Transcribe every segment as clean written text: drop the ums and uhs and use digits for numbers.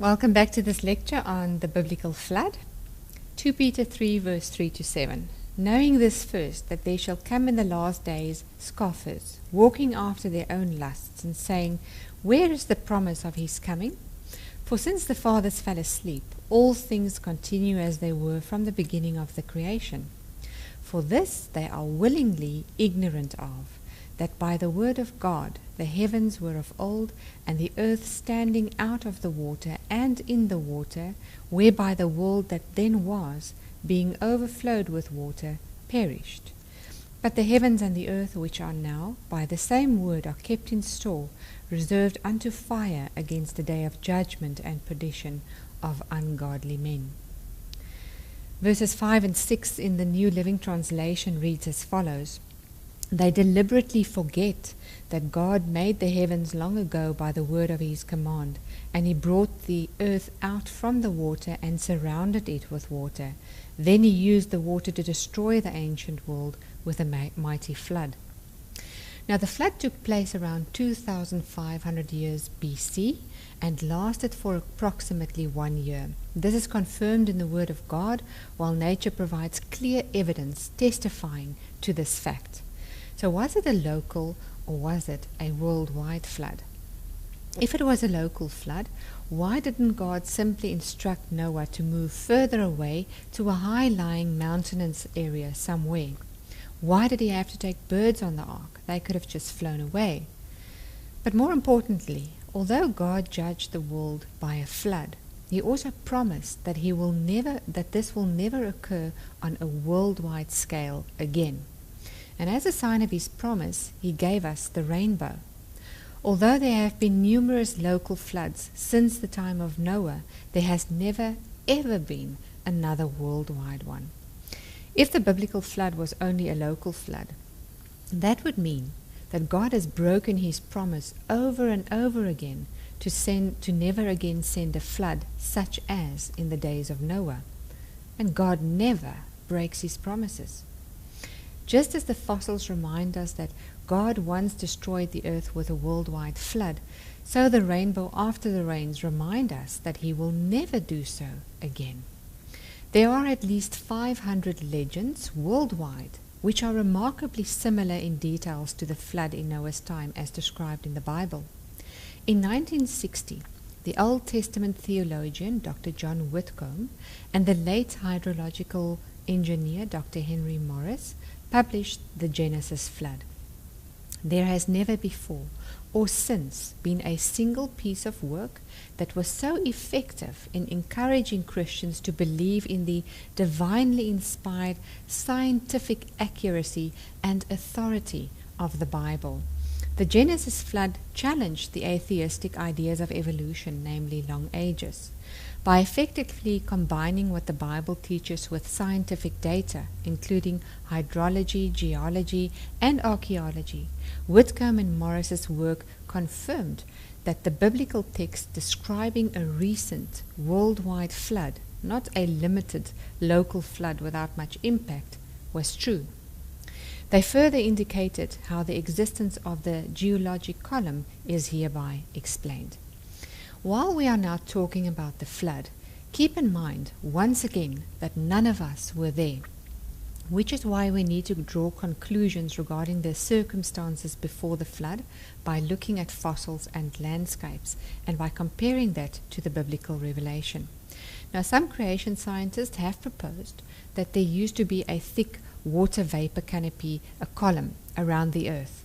Welcome back to this lecture on the biblical flood. 2 Peter 3 verse 3 to 7. Knowing this first, that there shall come in the last days scoffers, walking after their own lusts, and saying, Where is the promise of his coming? For since the fathers fell asleep, all things continue as they were from the beginning of the creation. For this they are willingly ignorant of, that by the word of God the heavens were of old, and the earth standing out of the water and in the water, whereby the world that then was, being overflowed with water, perished. But the heavens and the earth which are now, by the same word are kept in store, reserved unto fire against the day of judgment and perdition of ungodly men. Verses 5 and 6 in the New Living Translation reads as follows. They deliberately forget that God made the heavens long ago by the word of his command, and he brought the earth out from the water and surrounded it with water. Then he used the water to destroy the ancient world with a mighty flood. Now the flood took place around 2,500 years BC and lasted for approximately 1 year. This is confirmed in the Word of God, while nature provides clear evidence testifying to this fact. So was it a local or was it a worldwide flood? If it was a local flood, why didn't God simply instruct Noah to move further away to a high-lying mountainous area somewhere? Why did he have to take birds on the ark? They could have just flown away. But more importantly, although God judged the world by a flood, he also promised that this will never occur on a worldwide scale again. And as a sign of his promise, he gave us the rainbow. Although there have been numerous local floods since the time of Noah, there has never, ever been another worldwide one. If the biblical flood was only a local flood, that would mean that God has broken his promise over and over again to never again send a flood such as in the days of Noah. And God never breaks his promises. Just as the fossils remind us that God once destroyed the earth with a worldwide flood, so the rainbow after the rains remind us that he will never do so again. There are at least 500 legends worldwide which are remarkably similar in details to the flood in Noah's time as described in the Bible. In 1960, the Old Testament theologian Dr. John Whitcomb and the late hydrological engineer Dr. Henry Morris published the Genesis flood. There has never before or since been a single piece of work that was so effective in encouraging Christians to believe in the divinely inspired scientific accuracy and authority of the Bible. The Genesis flood challenged the atheistic ideas of evolution, namely long ages. By effectively combining what the Bible teaches with scientific data, including hydrology, geology, and archaeology, Whitcomb and Morris's work confirmed that the biblical text describing a recent worldwide flood, not a limited local flood without much impact, was true. They further indicated how the existence of the geologic column is hereby explained. While we are now talking about the flood, keep in mind once again that none of us were there, which is why we need to draw conclusions regarding the circumstances before the flood by looking at fossils and landscapes and by comparing that to the biblical revelation. Now, some creation scientists have proposed that there used to be a thick water vapor canopy, a column, around the earth.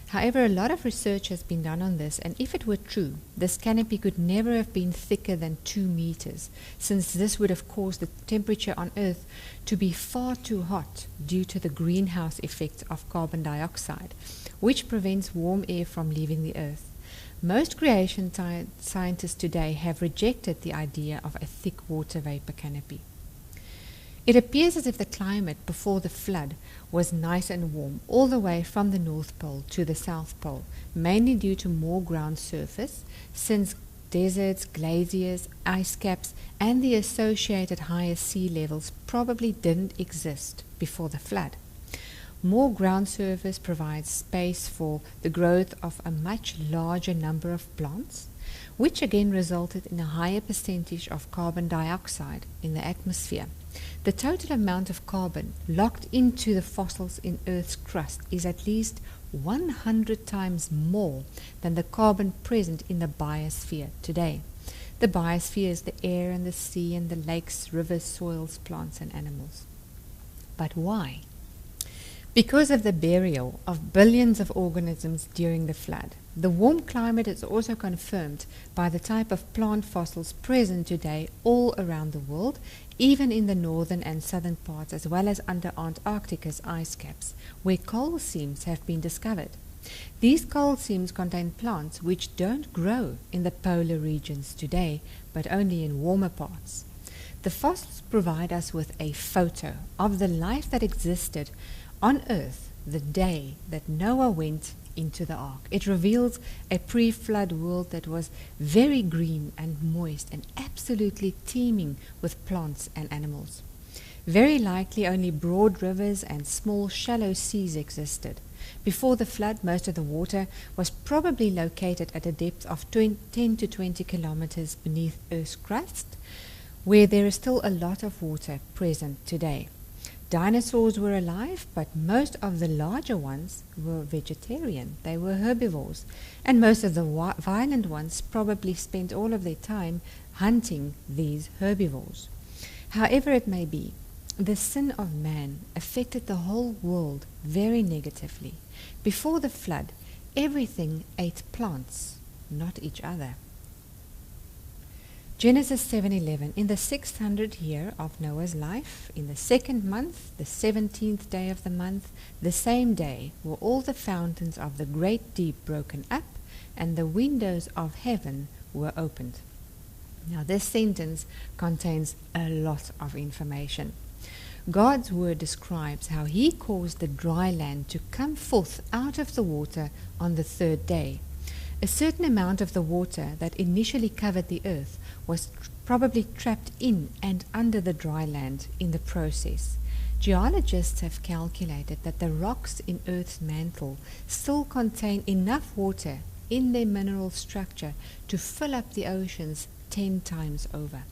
However, a lot of research has been done on this, and if it were true, this canopy could never have been thicker than 2 meters, since this would have caused the temperature on Earth to be far too hot due to the greenhouse effect of carbon dioxide, which prevents warm air from leaving the Earth. Most creation scientists today have rejected the idea of a thick water vapor canopy. It appears as if the climate before the flood was nice and warm all the way from the North Pole to the South Pole, mainly due to more ground surface, since deserts, glaciers, ice caps, and the associated higher sea levels probably didn't exist before the flood. More ground surface provides space for the growth of a much larger number of plants, which again resulted in a higher percentage of carbon dioxide in the atmosphere. The total amount of carbon locked into the fossils in Earth's crust is at least 100 times more than the carbon present in the biosphere today. The biosphere is the air and the sea and the lakes, rivers, soils, plants and animals. But why? Because of the burial of billions of organisms during the flood. The warm climate is also confirmed by the type of plant fossils present today all around the world, even in the northern and southern parts, as well as under Antarctica's ice caps, where coal seams have been discovered. These coal seams contain plants which don't grow in the polar regions today, but only in warmer parts. The fossils provide us with a photo of the life that existed on Earth the day that Noah went into the ark. It reveals a pre-flood world that was very green and moist and absolutely teeming with plants and animals. Very likely only broad rivers and small shallow seas existed. Before the flood, most of the water was probably located at a depth of 10 to 20 kilometers beneath Earth's crust, where there is still a lot of water present today. Dinosaurs were alive, but most of the larger ones were vegetarian. They were herbivores, and most of the violent ones probably spent all of their time hunting these herbivores. However it may be, the sin of man affected the whole world very negatively. Before the flood, everything ate plants, not each other. Genesis 7:11, in the 600th year of Noah's life, in the 2nd month, the 17th day of the month, the same day were all the fountains of the great deep broken up, and the windows of heaven were opened. Now this sentence contains a lot of information. God's word describes how he caused the dry land to come forth out of the water on the 3rd day. A certain amount of the water that initially covered the earth was probably trapped in and under the dry land in the process. Geologists have calculated that the rocks in Earth's mantle still contain enough water in their mineral structure to fill up the oceans 10 times over.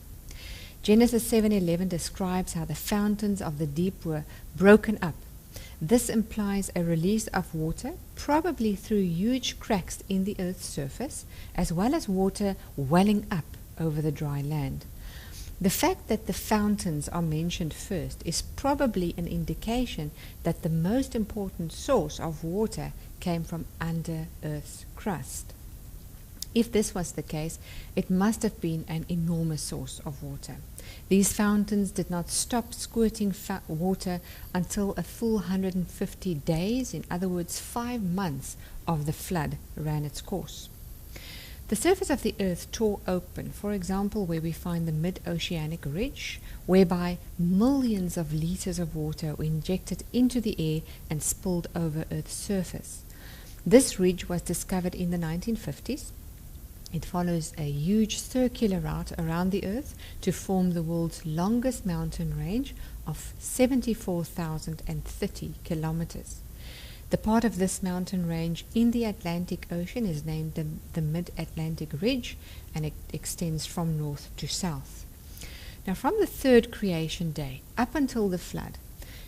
Genesis 7:11 describes how the fountains of the deep were broken up. This implies a release of water, probably through huge cracks in the Earth's surface, as well as water welling up over the dry land. The fact that the fountains are mentioned first is probably an indication that the most important source of water came from under Earth's crust. If this was the case, it must have been an enormous source of water. These fountains did not stop squirting water until a full 150 days, in other words 5 months, of the flood ran its course. The surface of the earth tore open, for example, where we find the mid-oceanic ridge, whereby millions of liters of water were injected into the air and spilled over Earth's surface. This ridge was discovered in the 1950s. It follows a huge circular route around the Earth to form the world's longest mountain range of 74,030 kilometers. The part of this mountain range in the Atlantic Ocean is named the Mid-Atlantic Ridge, and it extends from north to south. Now, from the 3rd creation day up until the flood,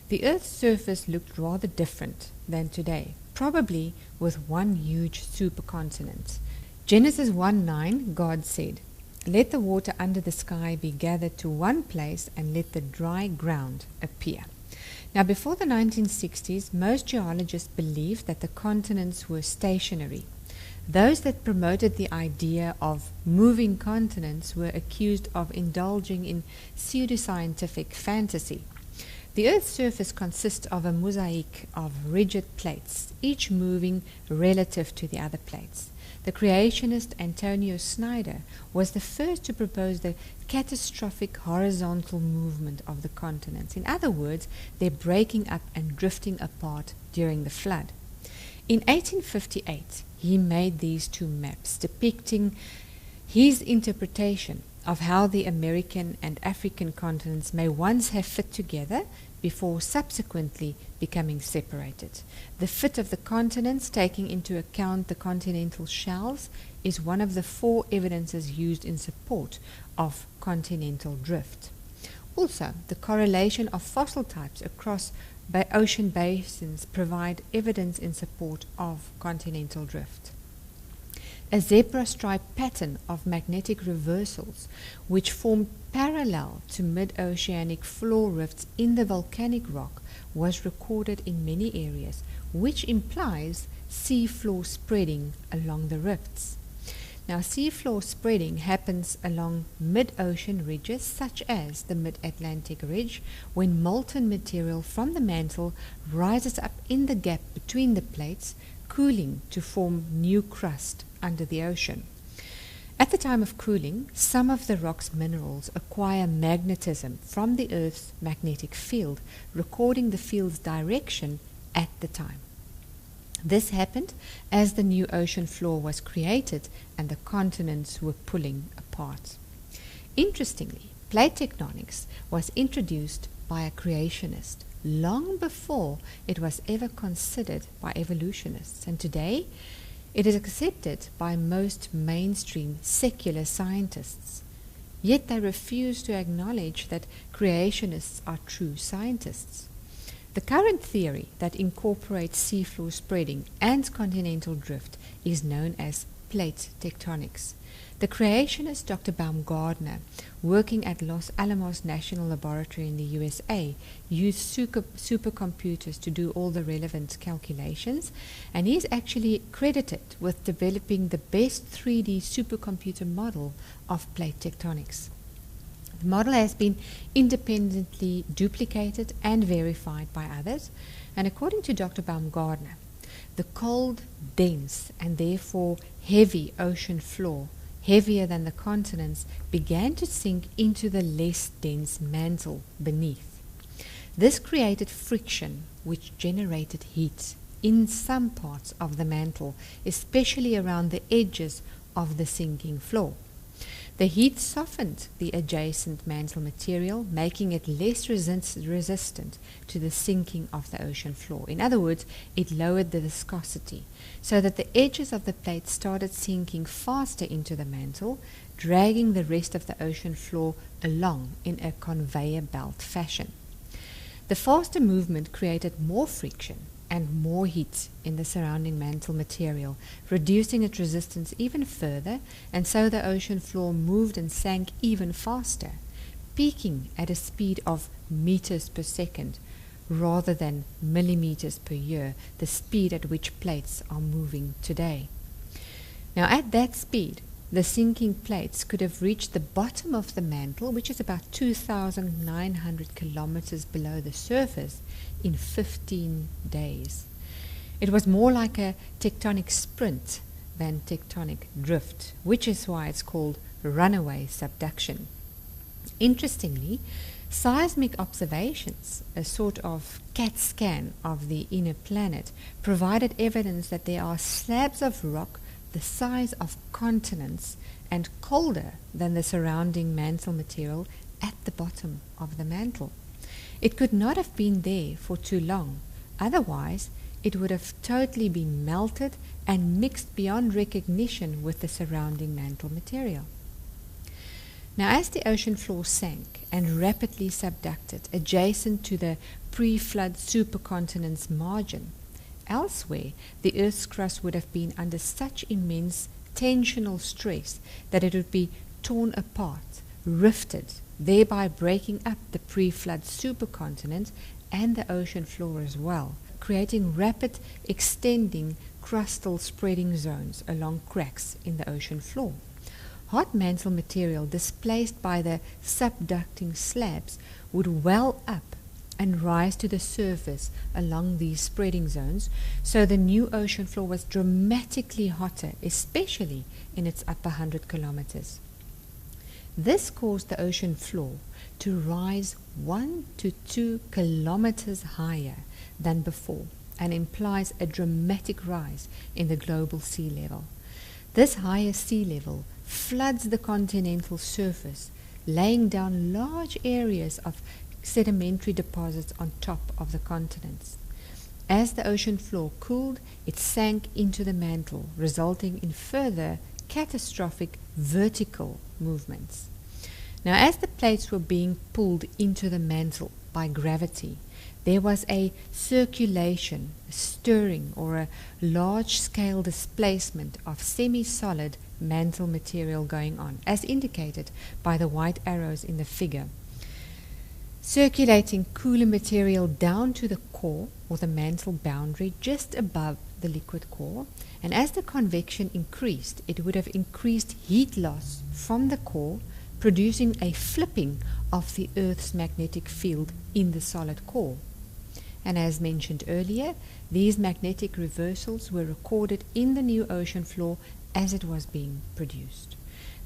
the Earth's surface looked rather different than today, probably with one huge supercontinent. Genesis 1:9, God said, "Let the water under the sky be gathered to one place, and let the dry ground appear." Now, before the 1960s, most geologists believed that the continents were stationary. Those that promoted the idea of moving continents were accused of indulging in pseudoscientific fantasy. The Earth's surface consists of a mosaic of rigid plates, each moving relative to the other plates. The creationist Antonio Snyder was the first to propose the catastrophic horizontal movement of the continents. In other words, their breaking up and drifting apart during the flood. In 1858, he made these 2 maps depicting his interpretation of how the American and African continents may once have fit together before subsequently becoming separated. The fit of the continents, taking into account the continental shelves, is one of the 4 evidences used in support of continental drift. Also, the correlation of fossil types across ocean basins provide evidence in support of continental drift. A zebra stripe pattern of magnetic reversals, which formed parallel to mid-oceanic floor rifts in the volcanic rock, was recorded in many areas, which implies seafloor spreading along the rifts. Now, seafloor spreading happens along mid-ocean ridges, such as the Mid-Atlantic Ridge, when molten material from the mantle rises up in the gap between the plates, cooling to form new crust under the ocean. At the time of cooling, some of the rock's minerals acquire magnetism from the Earth's magnetic field, recording the field's direction at the time. This happened as the new ocean floor was created and the continents were pulling apart. Interestingly, plate tectonics was introduced by a creationist long before it was ever considered by evolutionists, and today it is accepted by most mainstream secular scientists. Yet they refuse to acknowledge that creationists are true scientists. The current theory that incorporates seafloor spreading and continental drift is known as plate tectonics. The creationist Dr. Baumgartner, working at Los Alamos National Laboratory in the USA, used supercomputers to do all the relevant calculations, and he is actually credited with developing the best 3D supercomputer model of plate tectonics. The model has been independently duplicated and verified by others, and according to Dr. Baumgartner, the cold, dense, and therefore heavy ocean floor, heavier than the continents, began to sink into the less dense mantle beneath. This created friction which generated heat in some parts of the mantle, especially around the edges of the sinking floor. The heat softened the adjacent mantle material, making it less resistant to the sinking of the ocean floor. In other words, it lowered the viscosity, so that the edges of the plate started sinking faster into the mantle, dragging the rest of the ocean floor along in a conveyor belt fashion. The faster movement created more friction and more heat in the surrounding mantle material, reducing its resistance even further, and so the ocean floor moved and sank even faster, peaking at a speed of meters per second rather than millimeters per year, the speed at which plates are moving today. Now, at that speed, the sinking plates could have reached the bottom of the mantle, which is about 2,900 kilometers below the surface, in 15 days. It was more like a tectonic sprint than tectonic drift, which is why it's called runaway subduction. Interestingly, seismic observations, a sort of CAT scan of the inner planet, provided evidence that there are slabs of rock the size of continents and colder than the surrounding mantle material at the bottom of the mantle. It could not have been there for too long, otherwise it would have totally been melted and mixed beyond recognition with the surrounding mantle material. Now, as the ocean floor sank and rapidly subducted adjacent to the pre-flood supercontinent's margin, elsewhere the Earth's crust would have been under such immense tensional stress that it would be torn apart, rifted, thereby breaking up the pre-flood supercontinent and the ocean floor as well, creating rapid extending crustal spreading zones along cracks in the ocean floor. Hot mantle material displaced by the subducting slabs would well up and rise to the surface along these spreading zones, so the new ocean floor was dramatically hotter, especially in its upper 100 kilometers. This caused the ocean floor to rise 1 to 2 kilometers higher than before, and implies a dramatic rise in the global sea level. This higher sea level floods the continental surface, laying down large areas of sedimentary deposits on top of the continents. As the ocean floor cooled, it sank into the mantle, resulting in further catastrophic vertical movements. Now, as the plates were being pulled into the mantle by gravity, there was a circulation, a stirring, or a large-scale displacement of semi-solid mantle material going on, as indicated by the white arrows in the figure. Circulating cooler material down to the core, or the mantle boundary, just above the liquid core, and as the convection increased, it would have increased heat loss from the core, producing a flipping of the Earth's magnetic field in the solid core. And as mentioned earlier, these magnetic reversals were recorded in the new ocean floor as it was being produced.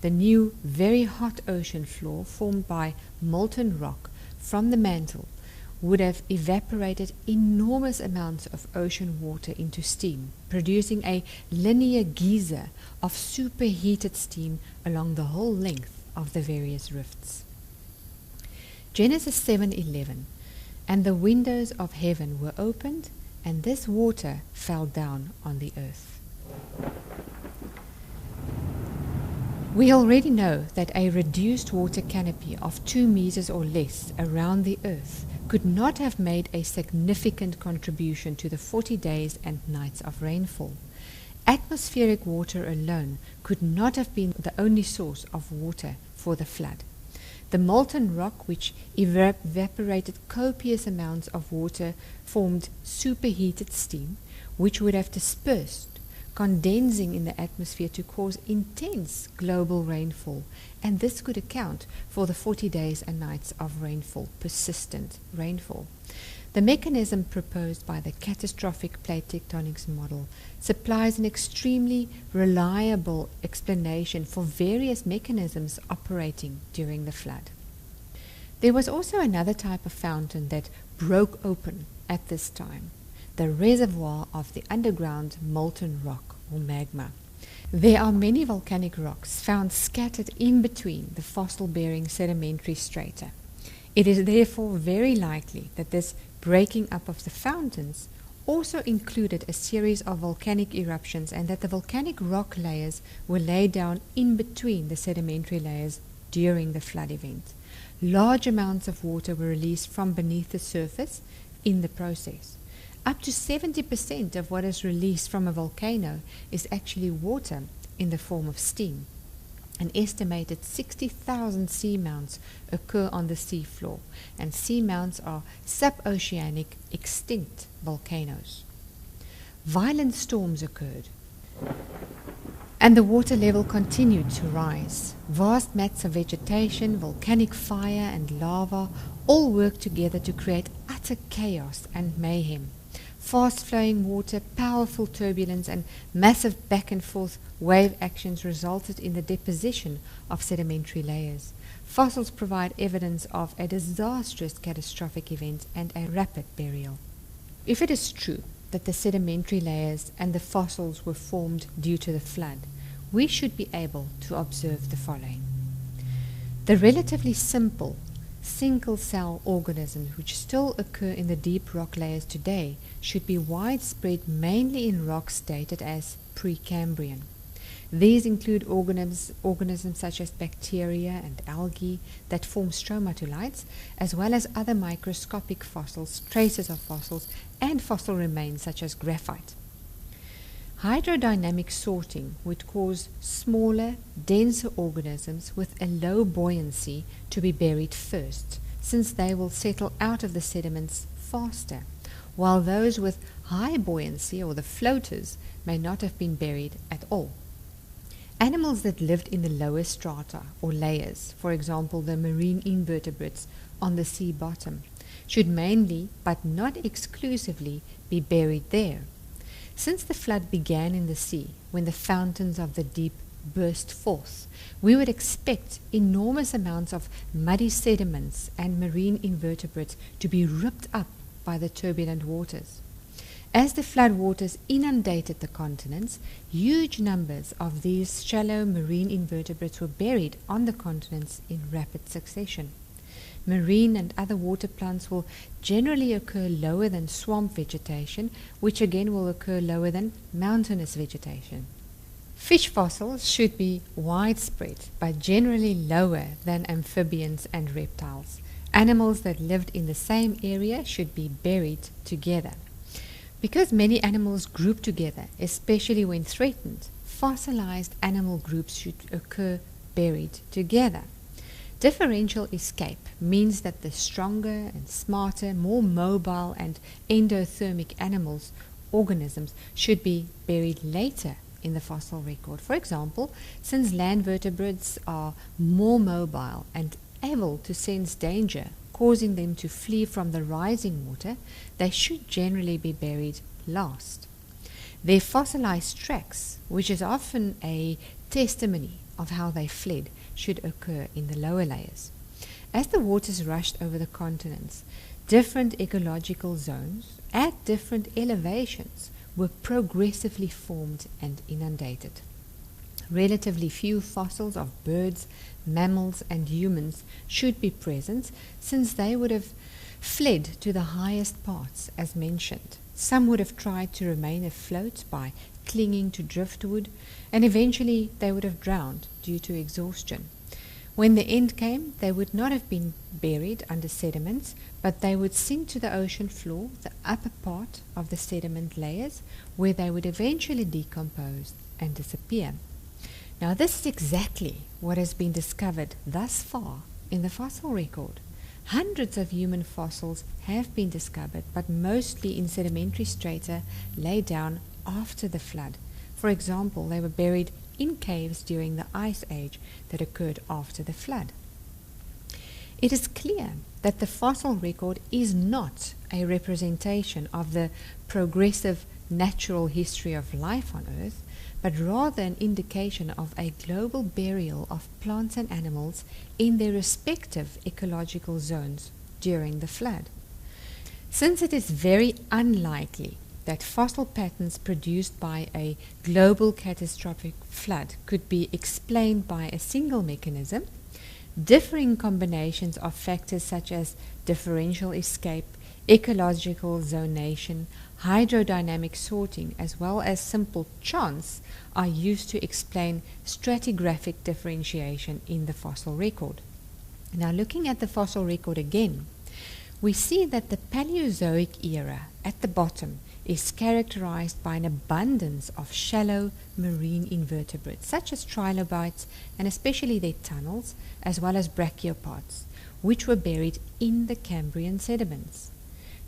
The new, very hot ocean floor, formed by molten rock from the mantle, would have evaporated enormous amounts of ocean water into steam, producing a linear geyser of superheated steam along the whole length of the various rifts. Genesis 7:11, and the windows of heaven were opened, and this water fell down on the earth. We already know that a reduced water canopy of 2 meters or less around the earth could not have made a significant contribution to the 40 days and nights of rainfall. Atmospheric water alone could not have been the only source of water for the flood. The molten rock, which evaporated copious amounts of water, formed superheated steam, which would have dispersed, condensing in the atmosphere to cause intense global rainfall, and this could account for the 40 days and nights of rainfall, persistent rainfall. The mechanism proposed by the catastrophic plate tectonics model supplies an extremely reliable explanation for various mechanisms operating during the flood. There was also another type of fountain that broke open at this time, the reservoir of the underground molten rock, or magma. There are many volcanic rocks found scattered in between the fossil-bearing sedimentary strata. It is therefore very likely that this breaking up of the fountains also included a series of volcanic eruptions, and that the volcanic rock layers were laid down in between the sedimentary layers during the flood event. Large amounts of water were released from beneath the surface in the process. Up to 70% of what is released from a volcano is actually water in the form of steam. An estimated 60,000 seamounts occur on the seafloor, and seamounts are suboceanic extinct volcanoes. Violent storms occurred, and the water level continued to rise. Vast mats of vegetation, volcanic fire, and lava all worked together to create utter chaos and mayhem. Fast-flowing water, powerful turbulence, and massive back-and-forth wave actions resulted in the deposition of sedimentary layers. Fossils provide evidence of a disastrous catastrophic event and a rapid burial. If it is true that the sedimentary layers and the fossils were formed due to the flood, we should be able to observe the following. The relatively simple single-cell organisms which still occur in the deep rock layers today should be widespread mainly in rocks dated as Precambrian. These include organisms such as bacteria and algae that form stromatolites, as well as other microscopic fossils, traces of fossils, and fossil remains such as graphite. Hydrodynamic sorting would cause smaller, denser organisms with a low buoyancy to be buried first, since they will settle out of the sediments faster, while those with high buoyancy, or the floaters, may not have been buried at all. Animals that lived in the lower strata or layers, for example the marine invertebrates on the sea bottom, should mainly, but not exclusively, be buried there. Since the flood began in the sea, when the fountains of the deep burst forth, we would expect enormous amounts of muddy sediments and marine invertebrates to be ripped up by the turbulent waters. As the floodwaters inundated the continents, huge numbers of these shallow marine invertebrates were buried on the continents in rapid succession. Marine and other water plants will generally occur lower than swamp vegetation, which again will occur lower than mountainous vegetation. Fish fossils should be widespread, but generally lower than amphibians and reptiles. Animals that lived in the same area should be buried together. Because many animals group together, especially when threatened, fossilized animal groups should occur buried together. Differential escape means that the stronger and smarter, more mobile and endothermic organisms should be buried later in the fossil record. For example, since land vertebrates are more mobile and able to sense danger, causing them to flee from the rising water, they should generally be buried last. Their fossilized tracks, which is often a testimony of how they fled, should occur in the lower layers. As the waters rushed over the continents, different ecological zones at different elevations were progressively formed and inundated. Relatively few fossils of birds, mammals, and humans should be present, since they would have fled to the highest parts, as mentioned. Some would have tried to remain afloat by clinging to driftwood, and eventually they would have drowned due to exhaustion. When the end came, they would not have been buried under sediments, but they would sink to the ocean floor, the upper part of the sediment layers, where they would eventually decompose and disappear. Now, this is exactly what has been discovered thus far in the fossil record. Hundreds of human fossils have been discovered, but mostly in sedimentary strata laid down after the flood. For example, they were buried in caves during the ice age that occurred after the flood. It is clear that the fossil record is not a representation of the progressive natural history of life on Earth, but rather an indication of a global burial of plants and animals in their respective ecological zones during the flood. Since it is very unlikely that fossil patterns produced by a global catastrophic flood could be explained by a single mechanism, differing combinations of factors such as differential escape, ecological zonation, hydrodynamic sorting, as well as simple chance, are used to explain stratigraphic differentiation in the fossil record. Now, looking at the fossil record again, we see that the Paleozoic era at the bottom is characterized by an abundance of shallow marine invertebrates, such as trilobites and especially their tunnels, as well as brachiopods, which were buried in the Cambrian sediments.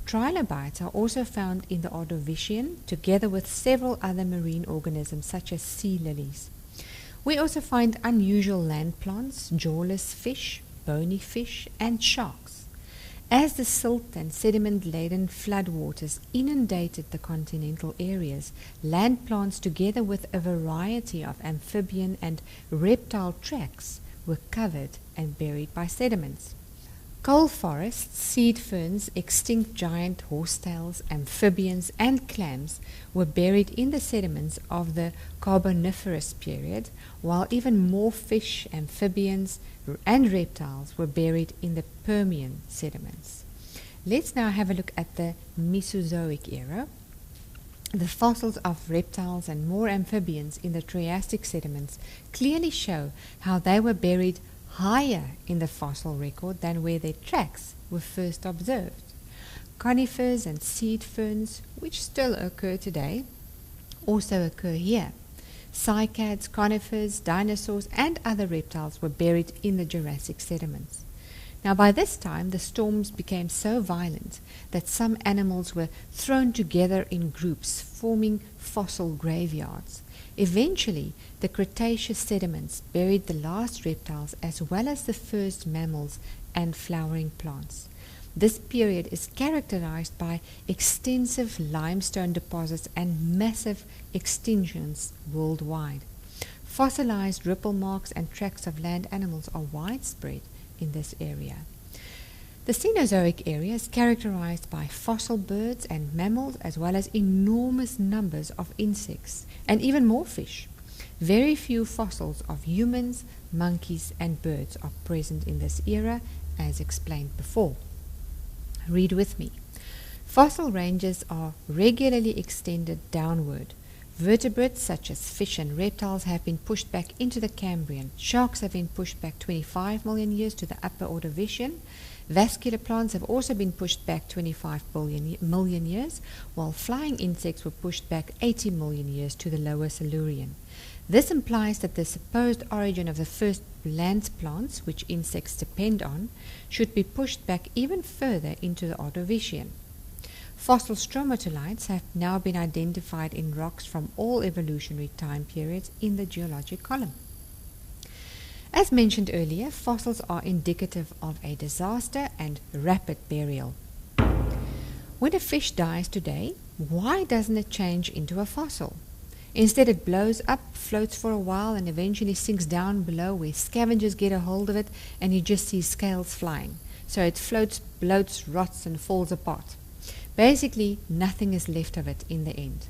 Trilobites are also found in the Ordovician, together with several other marine organisms such as sea lilies. We also find unusual land plants, jawless fish, bony fish, and sharks. As the silt and sediment-laden floodwaters inundated the continental areas, land plants together with a variety of amphibian and reptile tracks were covered and buried by sediments. Coal forests, seed ferns, extinct giant horsetails, amphibians, and clams were buried in the sediments of the Carboniferous period, while even more fish, amphibians, and reptiles were buried in the Permian sediments. Let's now have a look at the Mesozoic era. The fossils of reptiles and more amphibians in the Triassic sediments clearly show how they were buried higher in the fossil record than where their tracks were first observed. Conifers and seed ferns, which still occur today, also occur here. Cycads, conifers, dinosaurs, and other reptiles were buried in the Jurassic sediments. Now, by this time, the storms became so violent that some animals were thrown together in groups, forming fossil graveyards. Eventually, the Cretaceous sediments buried the last reptiles as well as the first mammals and flowering plants. This period is characterized by extensive limestone deposits and massive extinctions worldwide. Fossilized ripple marks and tracks of land animals are widespread in this area. The Cenozoic area is characterized by fossil birds and mammals, as well as enormous numbers of insects and even more fish. Very few fossils of humans, monkeys and birds are present in this era, as explained before. Read with me. Fossil ranges are regularly extended downward. Vertebrates such as fish and reptiles have been pushed back into the Cambrian. Sharks have been pushed back 25 million years to the upper Ordovician. Vascular plants have also been pushed back 25 million years, while flying insects were pushed back 80 million years to the lower Silurian. This implies that the supposed origin of the first land plants, which insects depend on, should be pushed back even further into the Ordovician. Fossil stromatolites have now been identified in rocks from all evolutionary time periods in the geologic column. As mentioned earlier, fossils are indicative of a disaster and rapid burial. When a fish dies today, why doesn't it change into a fossil? Instead, it blows up, floats for a while, and eventually sinks down below where scavengers get a hold of it and you just see scales flying. So it floats, bloats, rots, and falls apart. Basically, nothing is left of it in the end.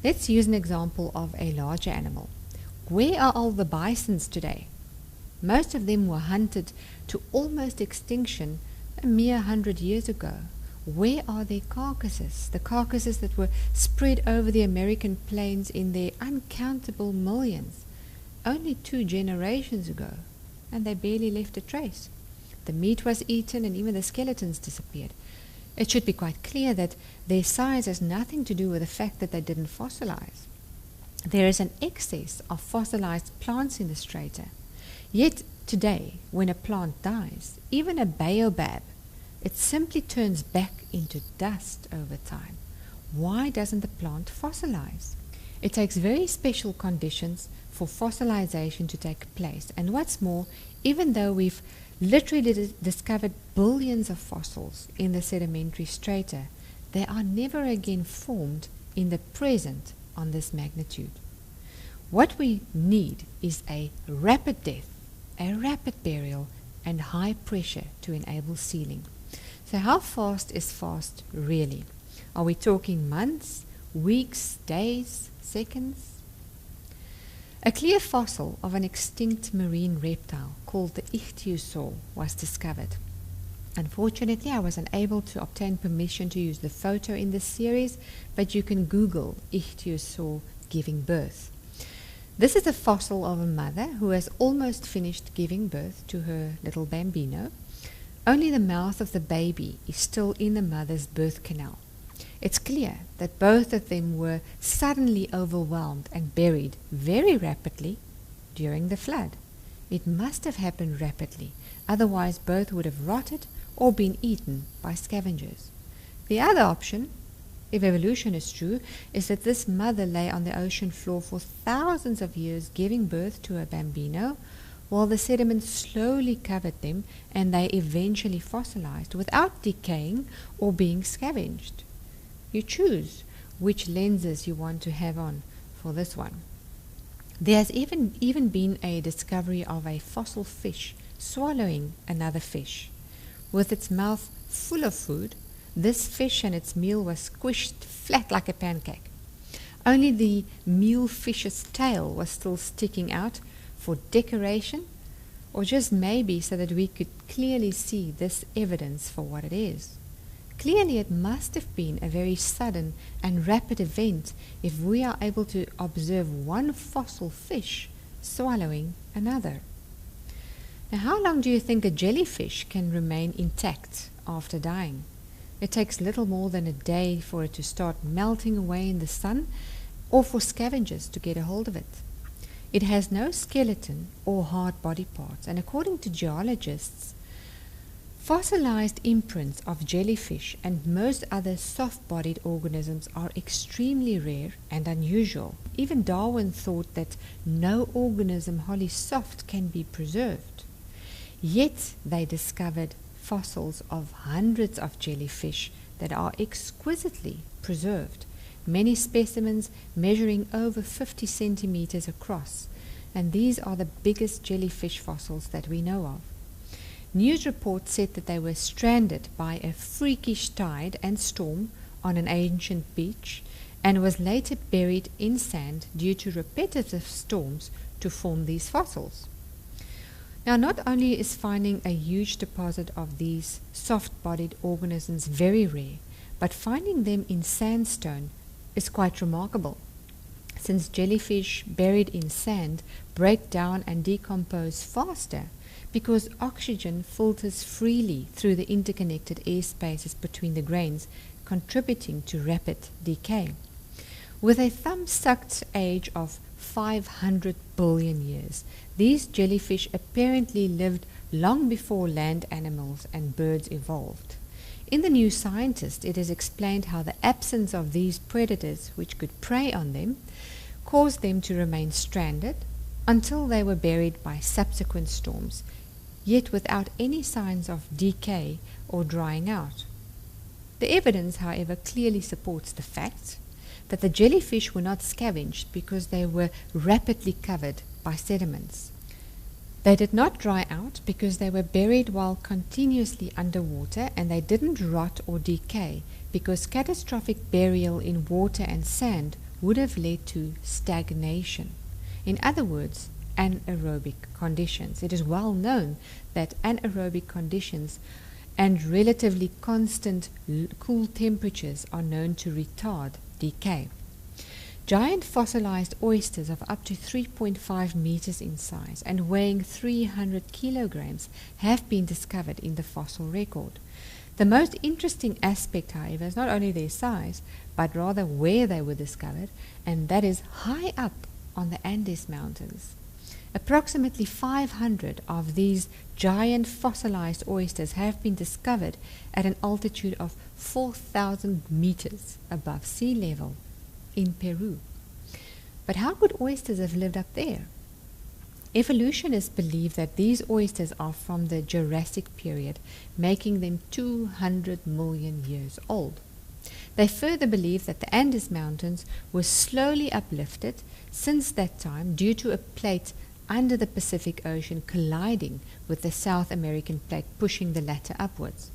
Let's use an example of a larger animal. Where are all the bisons today? Most of them were hunted to almost extinction a mere 100 years ago. Where are their carcasses? The carcasses that were spread over the American plains in their uncountable millions, only 2 generations ago, and they barely left a trace. The meat was eaten and even the skeletons disappeared. It should be quite clear that their size has nothing to do with the fact that they didn't fossilize. There is an excess of fossilized plants in the strata. Yet today, when a plant dies, even a baobab, it simply turns back into dust over time. Why doesn't the plant fossilize? It takes very special conditions for fossilization to take place. And what's more, even though we've literally discovered billions of fossils in the sedimentary strata, they are never again formed in the present on this magnitude. What we need is a rapid death, a rapid burial, and high pressure to enable sealing. So how fast is fast really? Are we talking months, weeks, days, seconds? A clear fossil of an extinct marine reptile called the ichthyosaur was discovered. Unfortunately, I was unable to obtain permission to use the photo in this series, but you can Google ichthyosaur giving birth. This is a fossil of a mother who has almost finished giving birth to her little bambino. Only the mouth of the baby is still in the mother's birth canal. It's clear that both of them were suddenly overwhelmed and buried very rapidly during the flood. It must have happened rapidly, otherwise both would have rotted or been eaten by scavengers. The other option, if evolution is true, is that this mother lay on the ocean floor for thousands of years giving birth to a bambino, while the sediment slowly covered them and they eventually fossilized without decaying or being scavenged. You choose which lenses you want to have on for this one. There has even been a discovery of a fossil fish swallowing another fish. With its mouth full of food, this fish and its meal was squished flat like a pancake. Only the meal fish's tail was still sticking out for decoration, or just maybe so that we could clearly see this evidence for what it is. Clearly it must have been a very sudden and rapid event if we are able to observe one fossil fish swallowing another. Now, how long do you think a jellyfish can remain intact after dying? It takes little more than a day for it to start melting away in the sun, or for scavengers to get a hold of it. It has no skeleton or hard body parts, and according to geologists, fossilized imprints of jellyfish and most other soft-bodied organisms are extremely rare and unusual. Even Darwin thought that no organism wholly soft can be preserved. Yet they discovered fossils of hundreds of jellyfish that are exquisitely preserved, many specimens measuring over 50 centimeters across, and these are the biggest jellyfish fossils that we know of. News reports said that they were stranded by a freakish tide and storm on an ancient beach and was later buried in sand due to repetitive storms to form these fossils. Now, not only is finding a huge deposit of these soft-bodied organisms very rare, but finding them in sandstone is quite remarkable, since jellyfish buried in sand break down and decompose faster because oxygen filters freely through the interconnected air spaces between the grains, contributing to rapid decay. With a thumb-sucked age of 500 billion years, these jellyfish apparently lived long before land animals and birds evolved. In The New Scientist, it is explained how the absence of these predators which could prey on them caused them to remain stranded until they were buried by subsequent storms, yet without any signs of decay or drying out. The evidence, however, clearly supports the fact that the jellyfish were not scavenged because they were rapidly covered by sediments. They did not dry out because they were buried while continuously underwater, and they didn't rot or decay because catastrophic burial in water and sand would have led to stagnation. In other words, anaerobic conditions. It is well known that anaerobic conditions and relatively constant cool temperatures are known to retard decay. Giant fossilized oysters of up to 3.5 meters in size and weighing 300 kilograms have been discovered in the fossil record. The most interesting aspect, however, is not only their size, but rather where they were discovered, and that is high up on the Andes Mountains. Approximately 500 of these giant fossilized oysters have been discovered at an altitude of 4,000 meters above sea level in Peru. But how could oysters have lived up there? Evolutionists believe that these oysters are from the Jurassic period, making them 200 million years old. They further believe that the Andes Mountains were slowly uplifted since that time due to a plate under the Pacific Ocean colliding with the South American plate, pushing the latter upwards.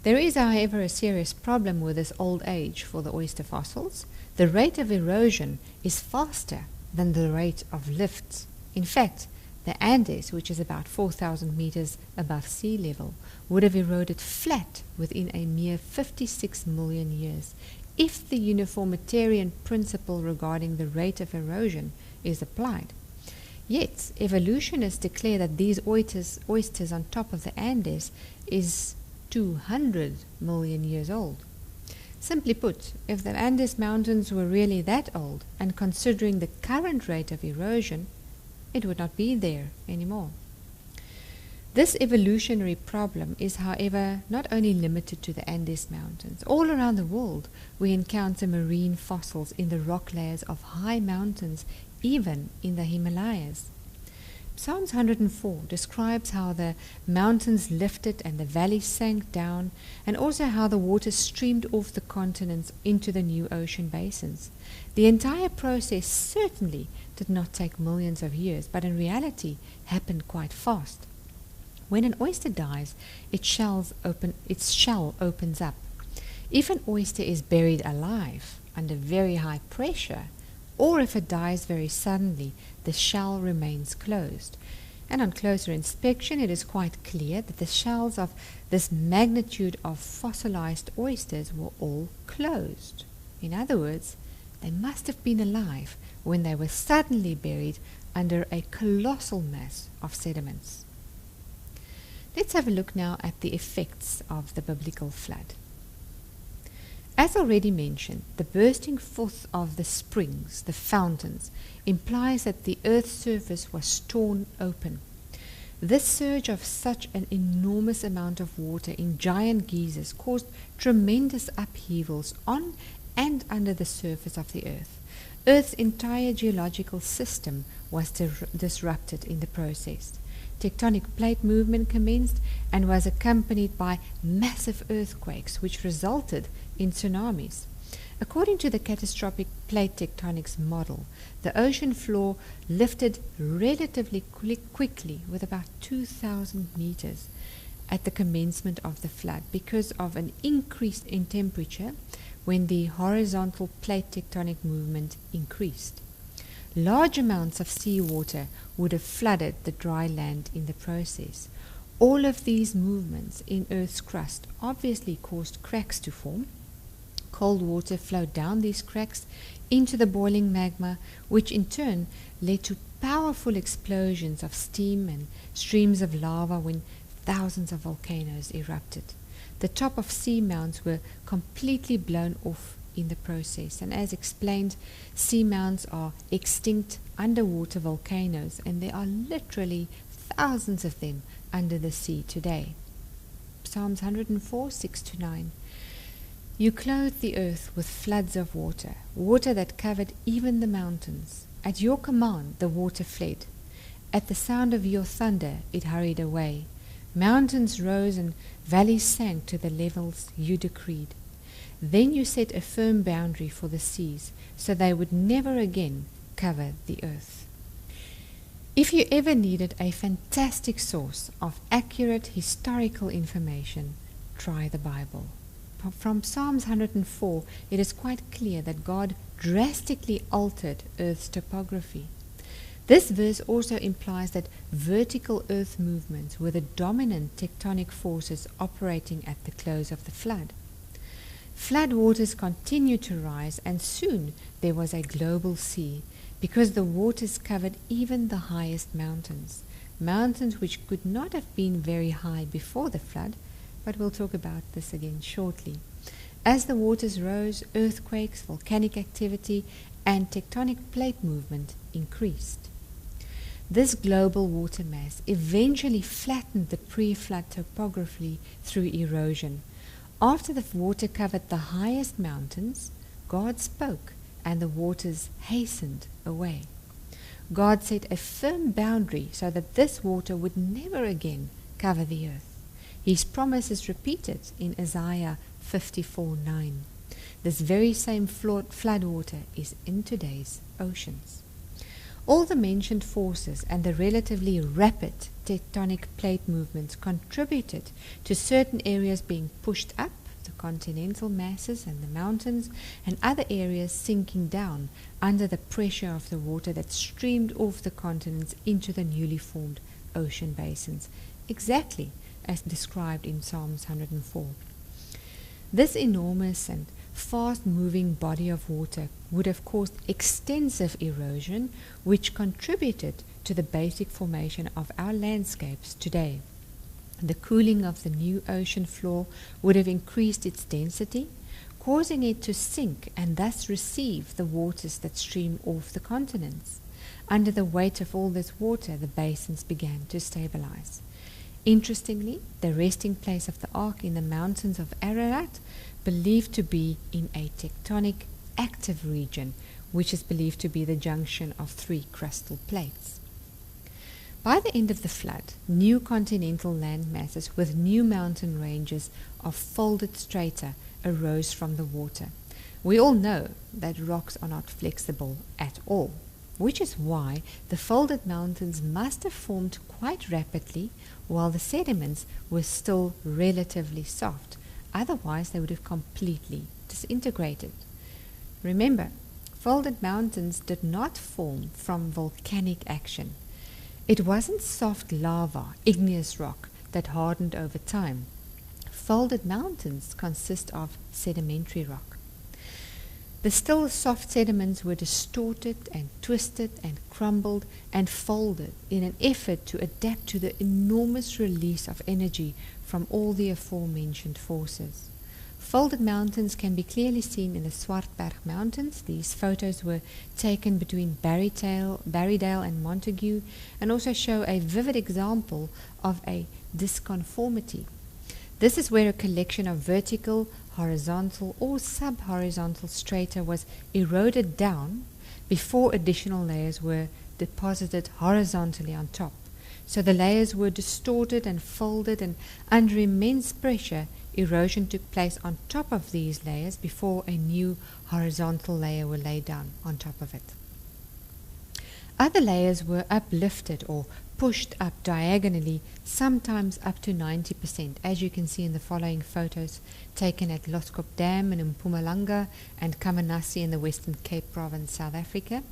There is, however, a serious problem with this old age for the oyster fossils. The rate of erosion is faster than the rate of lifts. In fact, the Andes, which is about 4,000 meters above sea level, would have eroded flat within a mere 56 million years if the uniformitarian principle regarding the rate of erosion is applied. Yet, evolutionists declare that these oysters on top of the Andes is 200 million years old. Simply put, if the Andes Mountains were really that old, and considering the current rate of erosion, it would not be there anymore. This evolutionary problem is, however, not only limited to the Andes Mountains. All around the world, we encounter marine fossils in the rock layers of high mountains, even in the Himalayas. Psalms 104 describes how the mountains lifted and the valleys sank down, and also how the water streamed off the continents into the new ocean basins. The entire process certainly did not take millions of years, but in reality happened quite fast. When an oyster dies, its shell opens up. If an oyster is buried alive under very high pressure, or if it dies very suddenly, the shell remains closed. And on closer inspection, it is quite clear that the shells of this magnitude of fossilized oysters were all closed. In other words, they must have been alive when they were suddenly buried under a colossal mass of sediments. Let's have a look now at the effects of the biblical flood. As already mentioned, the bursting forth of the springs, the fountains, implies that the earth's surface was torn open. This surge of such an enormous amount of water in giant geysers caused tremendous upheavals on and under the surface of the earth. Earth's entire geological system was disrupted in the process. Tectonic plate movement commenced and was accompanied by massive earthquakes which resulted in tsunamis. According to the catastrophic plate tectonics model, the ocean floor lifted relatively quickly with about 2,000 meters at the commencement of the flood because of an increase in temperature when the horizontal plate tectonic movement increased. Large amounts of seawater would have flooded the dry land in the process. All of these movements in Earth's crust obviously caused cracks to form. Cold water flowed down these cracks into the boiling magma, which in turn led to powerful explosions of steam and streams of lava when thousands of volcanoes erupted. The top of seamounts were completely blown off in the process, and as explained, seamounts are extinct underwater volcanoes, and there are literally thousands of them under the sea today. Psalms 104, 6-9. You clothed the earth with floods of water, water that covered even the mountains. At your command the water fled. At the sound of your thunder it hurried away. Mountains rose and valleys sank to the levels you decreed. Then you set a firm boundary for the seas, so they would never again cover the earth. If you ever needed a fantastic source of accurate historical information, try the Bible. From Psalms 104, it is quite clear that God drastically altered Earth's topography. This verse also implies that vertical Earth movements were the dominant tectonic forces operating at the close of the flood. Flood waters continued to rise, and soon there was a global sea, because the waters covered even the highest mountains, mountains which could not have been very high before the flood, but we'll talk about this again shortly. As the waters rose, earthquakes, volcanic activity, and tectonic plate movement increased. This global water mass eventually flattened the pre-flood topography through erosion. After the water covered the highest mountains, God spoke, and the waters hastened away. God set a firm boundary so that this water would never again cover the earth. His promise is repeated in Isaiah 54:9. This very same flood water is in today's oceans. All the mentioned forces and the relatively rapid tectonic plate movements contributed to certain areas being pushed up, the continental masses and the mountains, and other areas sinking down under the pressure of the water that streamed off the continents into the newly formed ocean basins, exactly as described in Psalms 104. This enormous and fast-moving body of water would have caused extensive erosion, which contributed to the basic formation of our landscapes today. The cooling of the new ocean floor would have increased its density, causing it to sink and thus receive the waters that stream off the continents. Under the weight of all this water, the basins began to stabilize. Interestingly, the resting place of the ark in the mountains of Ararat, believed to be in a tectonic active region, which is believed to be the junction of three crustal plates. By the end of the flood, new continental land masses with new mountain ranges of folded strata arose from the water. We all know that rocks are not flexible at all, which is why the folded mountains must have formed quite rapidly while the sediments were still relatively soft. Otherwise, they would have completely disintegrated. Remember, folded mountains did not form from volcanic action. It wasn't soft lava, igneous rock, that hardened over time. Folded mountains consist of sedimentary rock. The still soft sediments were distorted and twisted and crumbled and folded in an effort to adapt to the enormous release of energy from all the aforementioned forces. Folded mountains can be clearly seen in the Swartberg Mountains. These photos were taken between Barrydale and Montague, and also show a vivid example of a disconformity. This is where a collection of vertical, horizontal or sub-horizontal strata was eroded down before additional layers were deposited horizontally on top. So the layers were distorted and folded, and under immense pressure erosion took place on top of these layers before a new horizontal layer were laid down on top of it. Other layers were uplifted or pushed up diagonally, sometimes up to 90%, as you can see in the following photos taken at Loskop Dam in Mpumalanga and Kamanasi in the Western Cape Province, South Africa.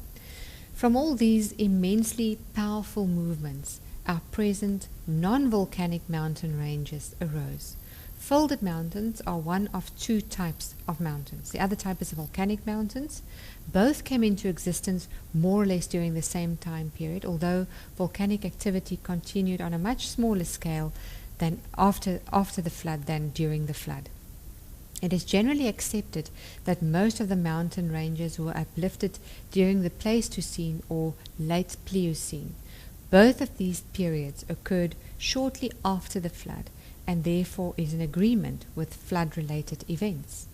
From all these immensely powerful movements, our present non-volcanic mountain ranges arose. Folded mountains are one of two types of mountains. The other type is volcanic mountains. Both came into existence more or less during the same time period, although volcanic activity continued on a much smaller scale than after the flood than during the flood. It is generally accepted that most of the mountain ranges were uplifted during the Pleistocene or late Pliocene. Both of these periods occurred shortly after the flood, and therefore is in agreement with flood-related events.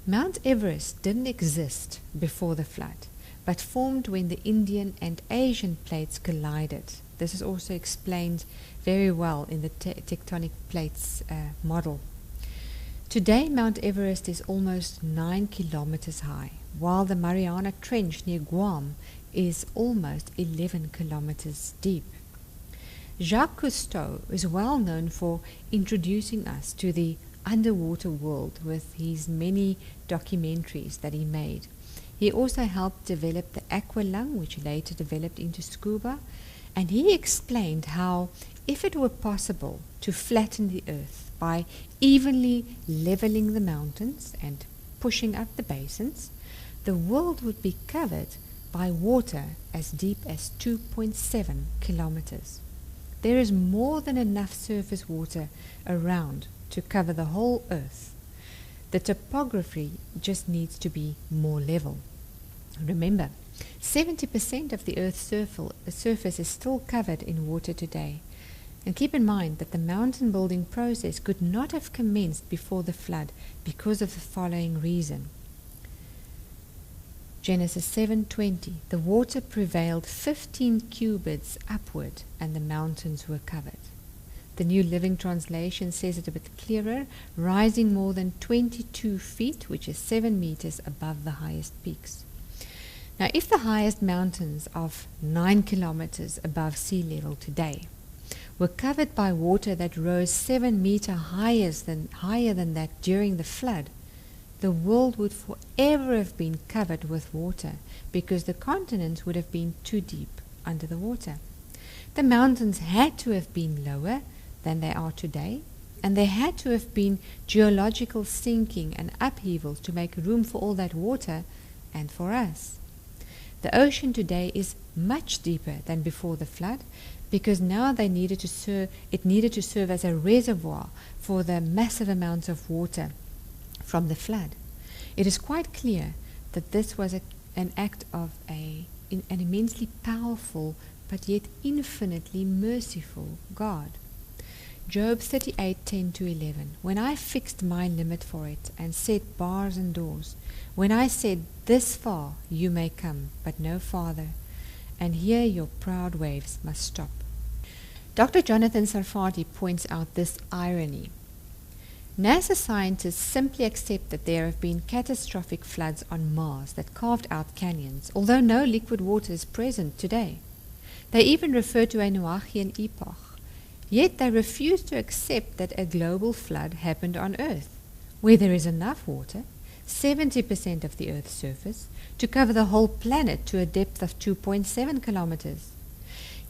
Mount Everest didn't exist before the flood, but formed when the Indian and Asian plates collided. This is also explained very well in the tectonic plates model. Today, Mount Everest is almost 9 kilometers high, while the Mariana Trench near Guam is almost 11 kilometers deep. Jacques Cousteau is well known for introducing us to the underwater world with his many documentaries that he made. He also helped develop the aqualung, which later developed into scuba, and he explained how, if it were possible to flatten the earth by evenly leveling the mountains and pushing up the basins, the world would be covered by water as deep as 2.7 kilometers. There is more than enough surface water around to cover the whole earth. The topography just needs to be more level. Remember, 70% of the earth's surface is still covered in water today. And keep in mind that the mountain building process could not have commenced before the flood because of the following reason. Genesis 7:20, the water prevailed 15 cubits upward and the mountains were covered. The New Living Translation says it a bit clearer, rising more than 22 feet, which is 7 meters above the highest peaks. Now, if the highest mountains of 9 kilometers above sea level today were covered by water that rose 7 meters higher than that during the flood, the world would forever have been covered with water because the continents would have been too deep under the water. The mountains had to have been lower than they are today, and there had to have been geological sinking and upheavals to make room for all that water and for us. The ocean today is much deeper than before the flood because now it needed to serve as a reservoir for the massive amounts of water from the flood. It is quite clear that this was an act of an immensely powerful but yet infinitely merciful God. Job 38:10-11. When I fixed my limit for it and set bars and doors, when I said, this far you may come, but no farther, and here your proud waves must stop. Dr. Jonathan Sarfati points out this irony. NASA scientists simply accept that there have been catastrophic floods on Mars that carved out canyons, although no liquid water is present today. They even refer to a Noachian epoch. Yet they refuse to accept that a global flood happened on Earth, where there is enough water, 70% of the Earth's surface, to cover the whole planet to a depth of 2.7 kilometers.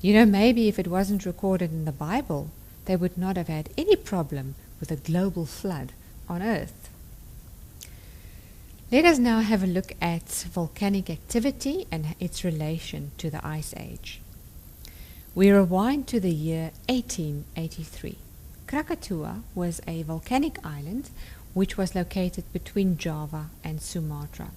You know, maybe if it wasn't recorded in the Bible, they would not have had any problem with a global flood on Earth. Let us now have a look at volcanic activity and its relation to the Ice Age. We rewind to the year 1883. Krakatoa was a volcanic island which was located between Java and Sumatra.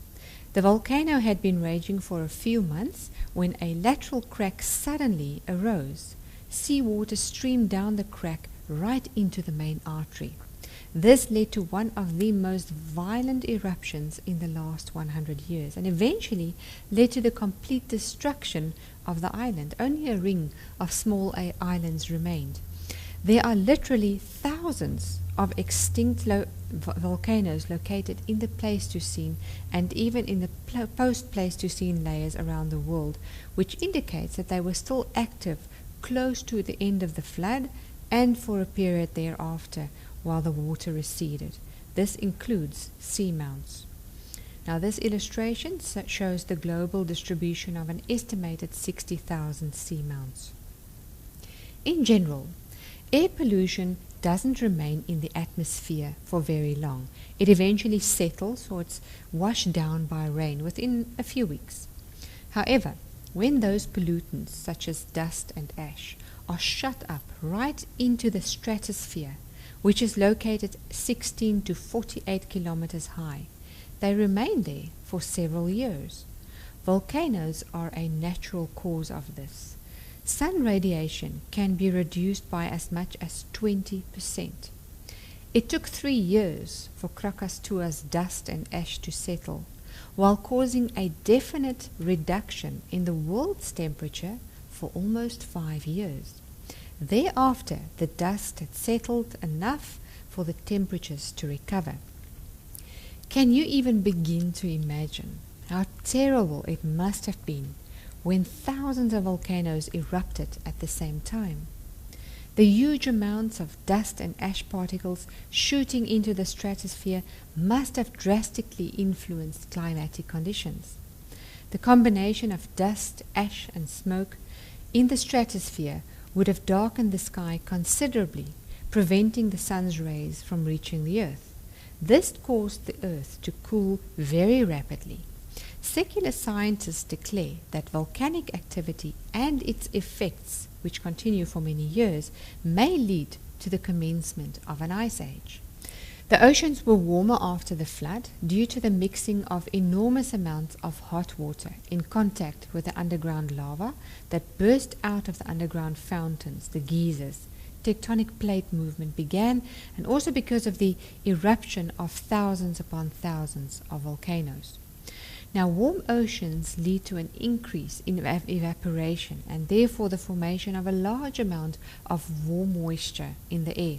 The volcano had been raging for a few months when a lateral crack suddenly arose. Seawater streamed down the crack right into the main artery. This led to one of the most violent eruptions in the last 100 years and eventually led to the complete destruction of the island. Only a ring of small islands remained. There are literally thousands of extinct volcanoes located in the Pleistocene and even in the post-Pleistocene layers around the world, which indicates that they were still active close to the end of the flood and for a period thereafter while the water receded. This includes seamounts. Now this illustration shows the global distribution of an estimated 60,000 seamounts. In general, air pollution doesn't remain in the atmosphere for very long. It eventually settles or it's washed down by rain within a few weeks. However, when those pollutants such as dust and ash are shot up right into the stratosphere, which is located 16 to 48 kilometers high, they remain there for several years. Volcanoes are a natural cause of this. Sun radiation can be reduced by as much as 20%. It took 3 years for Krakatoa's dust and ash to settle, while causing a definite reduction in the world's temperature for almost 5 years. Thereafter, the dust had settled enough for the temperatures to recover. Can you even begin to imagine how terrible it must have been when thousands of volcanoes erupted at the same time? The huge amounts of dust and ash particles shooting into the stratosphere must have drastically influenced climatic conditions. The combination of dust, ash, and smoke in the stratosphere would have darkened the sky considerably, preventing the sun's rays from reaching the earth. This caused the earth to cool very rapidly. Secular scientists declare that volcanic activity and its effects, which continue for many years, may lead to the commencement of an ice age. The oceans were warmer after the flood due to the mixing of enormous amounts of hot water in contact with the underground lava that burst out of the underground fountains, the geysers. Tectonic plate movement began, and also because of the eruption of thousands upon thousands of volcanoes. Now, warm oceans lead to an increase in evaporation and therefore the formation of a large amount of warm moisture in the air.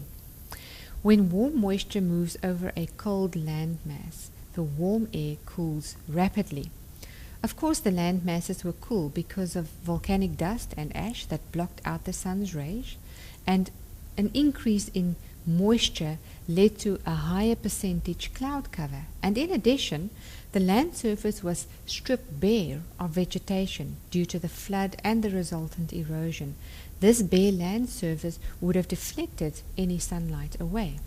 When warm moisture moves over a cold landmass, the warm air cools rapidly. Of course, the land masses were cool because of volcanic dust and ash that blocked out the sun's rays, and an increase in moisture led to a higher percentage cloud cover. And in addition, the land surface was stripped bare of vegetation due to the flood and the resultant erosion. This bare land surface would have deflected any sunlight away.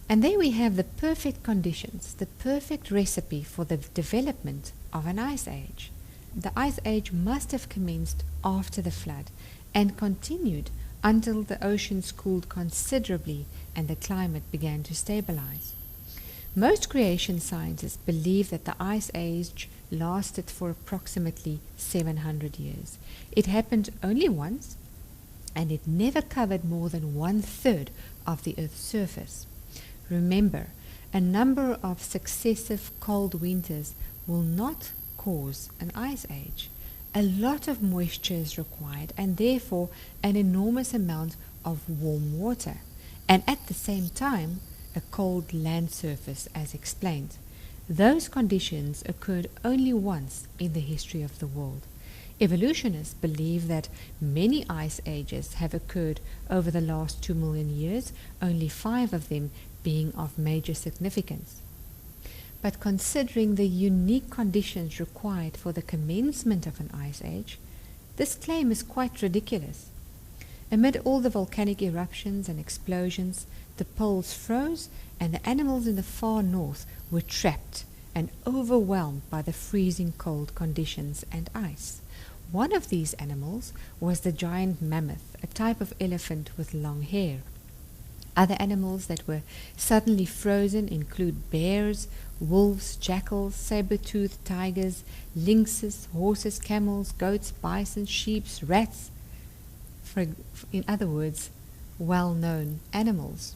And there we have the perfect conditions, the perfect recipe for the development of an ice age. The ice age must have commenced after the flood and continued until the oceans cooled considerably and the climate began to stabilize. Most creation scientists believe that the ice age lasted for approximately 700 years. It happened only once, and it never covered more than 1/3 of the Earth's surface. Remember, a number of successive cold winters will not cause an ice age. A lot of moisture is required, and therefore an enormous amount of warm water, and at the same time a cold land surface, as explained. Those conditions occurred only once in the history of the world. Evolutionists believe that many ice ages have occurred over the last 2 million years, only 5 of them being of major significance. But considering the unique conditions required for the commencement of an ice age, this claim is quite ridiculous. Amid all the volcanic eruptions and explosions, the poles froze and the animals in the far north were trapped and overwhelmed by the freezing cold conditions and ice. One of these animals was the giant mammoth, a type of elephant with long hair. Other animals that were suddenly frozen include bears, wolves, jackals, saber-toothed tigers, lynxes, horses, camels, goats, bison, sheep, rats. In other words, well-known animals.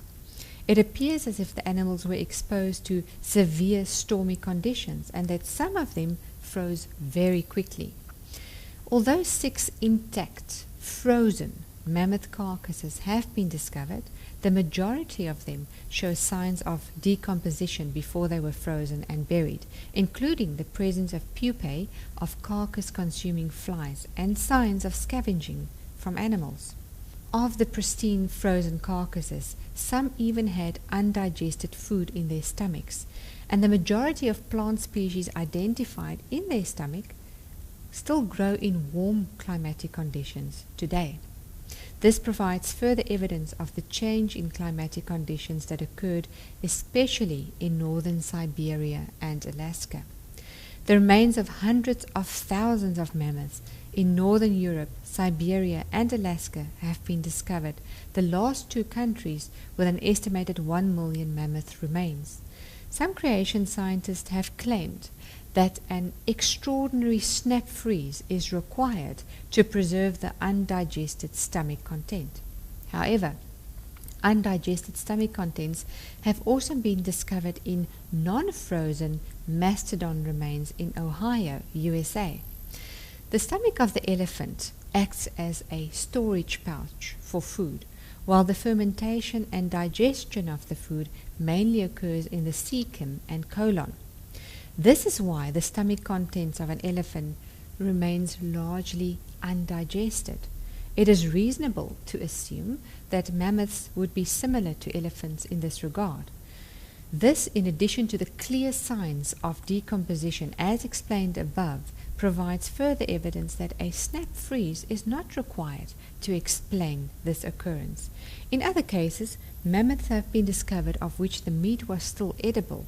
It appears as if the animals were exposed to severe stormy conditions and that some of them froze very quickly. Although 6 intact, frozen mammoth carcasses have been discovered, the majority of them show signs of decomposition before they were frozen and buried, including the presence of pupae of carcass-consuming flies and signs of scavenging from animals. Of the pristine frozen carcasses, some even had undigested food in their stomachs, and the majority of plant species identified in their stomach still grow in warm climatic conditions today. This provides further evidence of the change in climatic conditions that occurred especially in northern Siberia and Alaska. The remains of hundreds of thousands of mammoths in northern Europe, Siberia and Alaska have been discovered, the last two countries with an estimated 1 million mammoth remains. Some creation scientists have claimed that an extraordinary snap freeze is required to preserve the undigested stomach content. However, undigested stomach contents have also been discovered in non-frozen mastodon remains in Ohio, USA. The stomach of the elephant acts as a storage pouch for food, while the fermentation and digestion of the food mainly occurs in the cecum and colon. This is why the stomach contents of an elephant remains largely undigested. It is reasonable to assume that mammoths would be similar to elephants in this regard. This, in addition to the clear signs of decomposition as explained above, provides further evidence that a snap freeze is not required to explain this occurrence. In other cases, mammoths have been discovered of which the meat was still edible.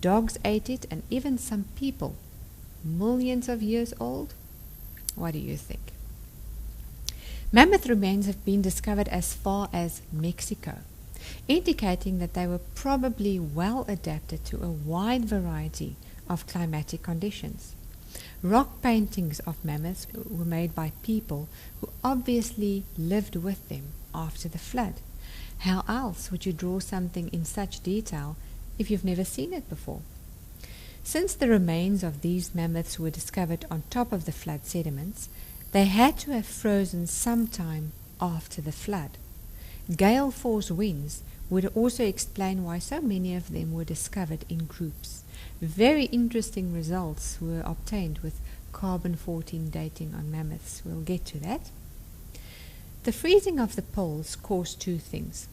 Dogs ate it, and even some people, millions of years old. What do you think? Mammoth remains have been discovered as far as Mexico, indicating that they were probably well adapted to a wide variety of climatic conditions. Rock paintings of mammoths were made by people who obviously lived with them after the flood. How else would you draw something in such detail if you've never seen it before? Since the remains of these mammoths were discovered on top of the flood sediments, they had to have frozen sometime after the flood. Gale force winds would also explain why so many of them were discovered in groups. Very interesting results were obtained with carbon-14 dating on mammoths. We'll get to that. The freezing of the poles caused two things.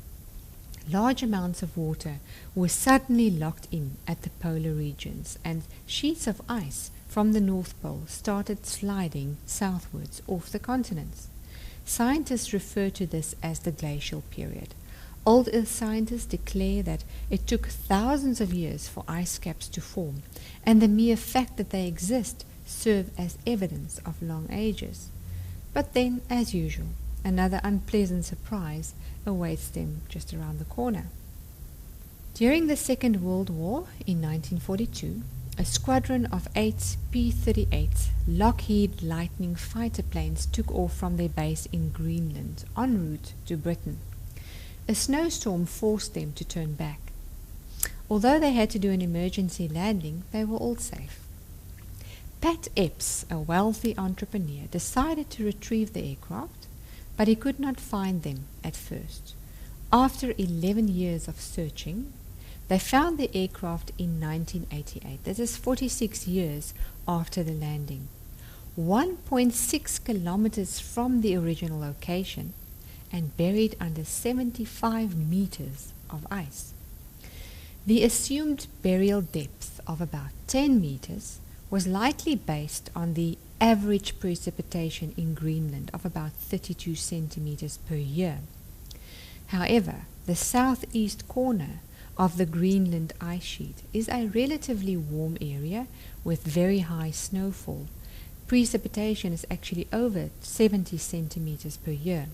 Large amounts of water were suddenly locked in at the polar regions, and sheets of ice from the North Pole started sliding southwards off the continents. Scientists refer to this as the glacial period. Old Earth scientists declare that it took thousands of years for ice caps to form, and the mere fact that they exist serve as evidence of long ages. But then, as usual, another unpleasant surprise awaits them just around the corner. During the Second World War in 1942, a squadron of 8 P-38 Lockheed Lightning fighter planes took off from their base in Greenland en route to Britain. A snowstorm forced them to turn back. Although they had to do an emergency landing, they were all safe. Pat Epps, a wealthy entrepreneur, decided to retrieve the aircraft, but he could not find them at first. After 11 years of searching, they found the aircraft in 1988. This is 46 years after the landing. 1.6 kilometers from the original location and buried under 75 meters of ice. The assumed burial depth of about 10 meters was likely based on the average precipitation in Greenland of about 32 centimeters per year. However, the southeast corner of the Greenland ice sheet is a relatively warm area with very high snowfall. Precipitation is actually over 70 centimeters per year.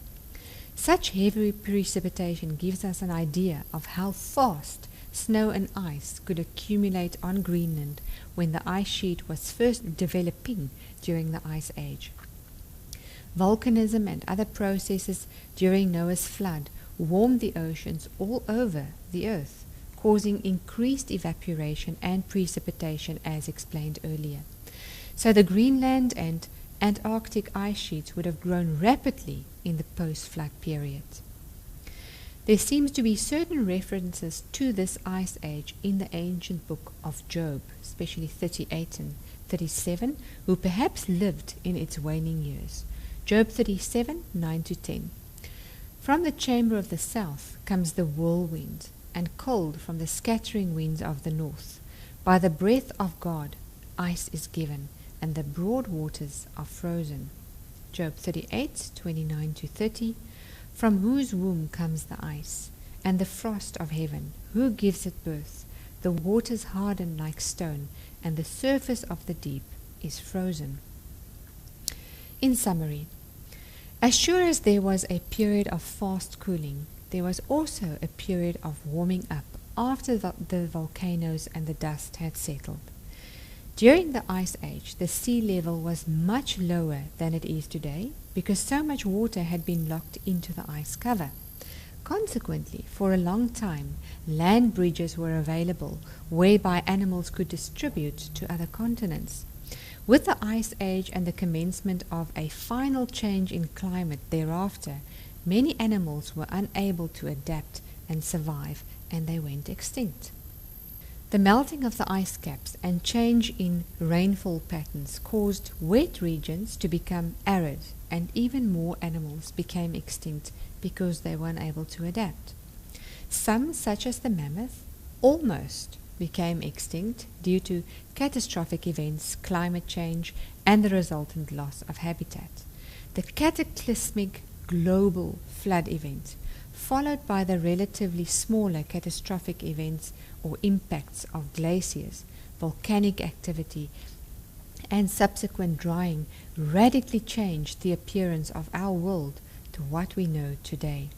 Such heavy precipitation gives us an idea of how fast snow and ice could accumulate on Greenland when the ice sheet was first developing during the Ice Age. Volcanism and other processes during Noah's flood warmed the oceans all over the Earth, causing increased evaporation and precipitation as explained earlier. So the Greenland and Antarctic ice sheets would have grown rapidly in the post-flood period. There seems to be certain references to this ice age in the ancient book of Job, especially 38 and 37, who perhaps lived in its waning years. Job 37, 9-10. From the chamber of the south comes the whirlwind, and cold from the scattering winds of the north. By the breath of God, ice is given, and the broad waters are frozen. Job 38, 29-30. From whose womb comes the ice, and the frost of heaven? Who gives it birth? The waters harden like stone, and the surface of the deep is frozen. In summary, as sure as there was a period of fast cooling, there was also a period of warming up after the volcanoes and the dust had settled. During the Ice Age, the sea level was much lower than it is today because so much water had been locked into the ice cover. Consequently, for a long time, land bridges were available whereby animals could distribute to other continents. With the Ice Age and the commencement of a final change in climate thereafter, many animals were unable to adapt and survive, and they went extinct. The melting of the ice caps and change in rainfall patterns caused wet regions to become arid, and even more animals became extinct because they were unable to adapt. Some, such as the mammoth, almost became extinct due to catastrophic events, climate change, and the resultant loss of habitat. The cataclysmic global flood event, followed by the relatively smaller catastrophic events or impacts of glaciers, volcanic activity, and subsequent drying, radically changed the appearance of our world to what we know today.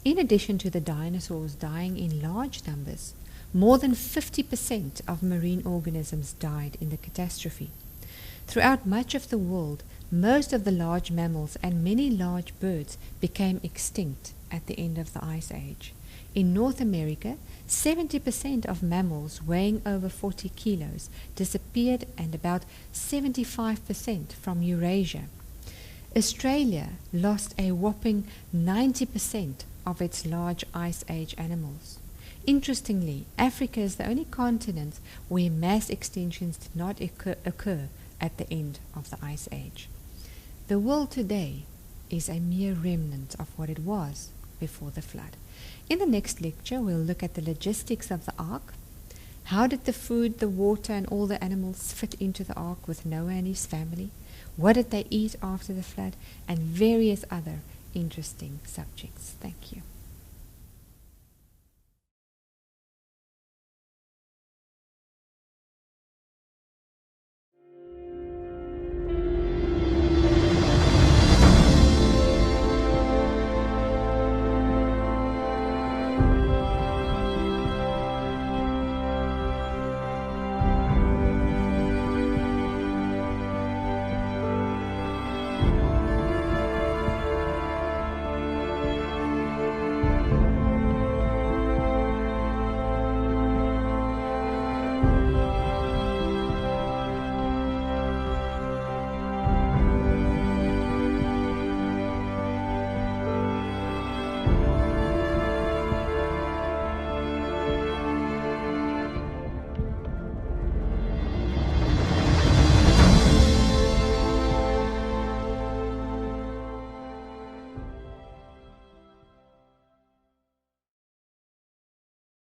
In addition to the dinosaurs dying in large numbers, more than 50% of marine organisms died in the catastrophe. Throughout much of the world, most of the large mammals and many large birds became extinct at the end of the Ice Age. In North America, 70% of mammals weighing over 40 kilos disappeared, and about 75% from Eurasia. Australia lost a whopping 90% of its large Ice Age animals. Interestingly, Africa is the only continent where mass extinctions did not occur at the end of the Ice Age. The world today is a mere remnant of what it was before the flood. In the next lecture, we'll look at the logistics of the ark. How did the food, the water, and all the animals fit into the ark with Noah and his family? What did they eat after the flood? And various other interesting subjects. Thank you.